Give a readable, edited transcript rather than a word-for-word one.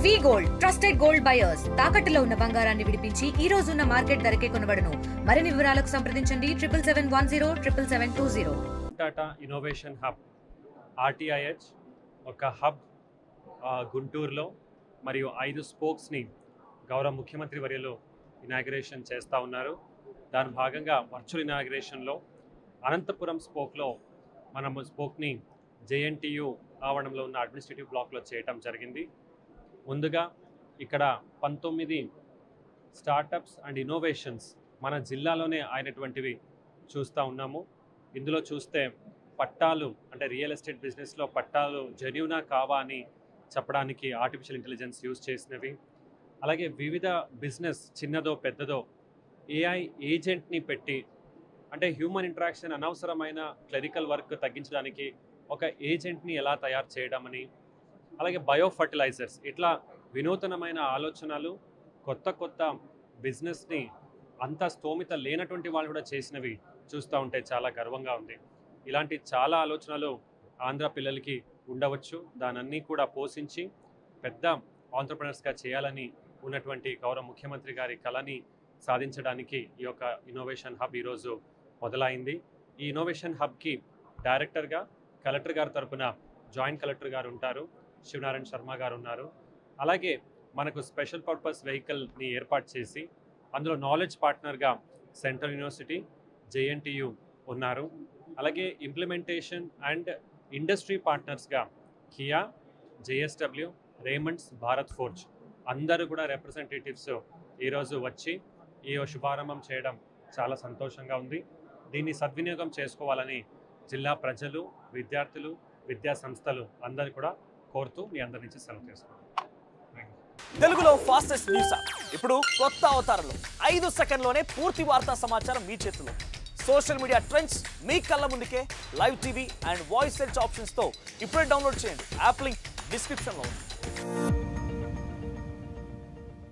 వి gold trusted gold buyers తాకట్టులో ఉన్న బంగారాన్ని విడిపించి ఈ రోజు ఉన్న మార్కెట్ ధరకే కొనబడును. మరిన్ని వివరాలకు సంప్రదించండి 77107720. టాటా ఇన్నోవేషన్ హబ్ RTIH ఒక హబ్ గుంటూరులో మరియు 5 స్పోక్స్ని గౌరవ ముఖ్యమంత్రి వర్యులు ఇనాగ్రేషన్ చేస్తూ ఉన్నారు. దాని భాగంగా వర్చువల్ ఇనాగ్రేషన్లో అనంతపురం స్పోక్లో మనము స్పోక్ని JNTU ఆవరణంలో ఉన్న అడ్మినిస్ట్రేటివ్ బ్లాక్లో చేయటం జరిగింది. ముందుగా ఇక్కడ 19 స్టార్టప్స్ అండ్ ఇన్నోవేషన్స్ మన జిల్లాలోనే అయినటువంటివి చూస్తూ ఉన్నాము. ఇందులో చూస్తే పట్టాలు అంటే రియల్ ఎస్టేట్ బిజినెస్లో పట్టాలు జెన్యూనా కావా అని చెప్పడానికి ఆర్టిఫిషియల్ ఇంటెలిజెన్స్ యూజ్ చేసినవి, అలాగే వివిధ బిజినెస్ చిన్నదో పెద్దదో AI ఏజెంట్ని పెట్టి అంటే హ్యూమన్ ఇంటరాక్షన్ అనవసరమైన క్లరికల్ వర్క్ తగ్గించడానికి ఒక ఏజెంట్ని ఎలా తయారు చేయడం అని, అలాగే బయో ఫర్టిలైజర్స్ ఇట్లా వినూతనమైన ఆలోచనలు కొత్త బిజినెస్ని అంత స్తోమిత లేనటువంటి వాళ్ళు కూడా చేసినవి చూస్తూ ఉంటే చాలా గర్వంగా ఉంది. ఇలాంటి చాలా ఆలోచనలు ఆంధ్ర పిల్లలకి ఉండవచ్చు. దానన్నీ కూడా పోషించి పెద్ద ఆంటర్‌ప్రెన్యూర్స్గా చేయాలని ఉన్నటువంటి గౌరవ ముఖ్యమంత్రి గారి కళని సాధించడానికి ఈ యొక్క ఇన్నోవేషన్ హబ్ ఈరోజు మొదలైంది. ఈ ఇన్నోవేషన్ హబ్కి డైరెక్టర్గా కలెక్టర్ గారి తరపున జాయింట్ కలెక్టర్ గారు ఉంటారు, శివనారాయణ శర్మ గారు ఉన్నారు. అలాగే మనకు స్పెషల్ పర్పస్ వెహికల్ని ఏర్పాటు చేసి అందులో నాలెడ్జ్ పార్ట్నర్గా సెంట్రల్ యూనివర్సిటీ, JNTU ఉన్నారు. అలాగే ఇంప్లిమెంటేషన్ అండ్ ఇండస్ట్రీ పార్ట్నర్స్గా కియా, JSW, రేమండ్స్, భారత్ ఫోర్జ్ అందరూ కూడా రిప్రజెంటేటివ్స్ ఈరోజు వచ్చి ఈ శుభారంభం చేయడం చాలా సంతోషంగా ఉంది. దీన్ని సద్వినియోగం చేసుకోవాలని జిల్లా ప్రజలు, విద్యార్థులు, విద్యా సంస్థలు అందరూ కూడా కోరుతూ మీ అందరి నుంచి సెలవు తీసుకుంటాం. తెలుగులో ఫాస్టెస్ట్ న్యూస్ ఇప్పుడు కొత్త అవతారంలో 5 సెకండ్లోనే పూర్తి వార్తా సమాచారం మీ చేతిలో. సోషల్ మీడియా ట్రెండ్స్ మీ కళ్ళ ముందుకే live TV and voice search ఆప్షన్స్తో ఇప్పుడే డౌన్లోడ్ చేయండి. యాప్ లింక్ డిస్క్రిప్షన్లో ఉంది.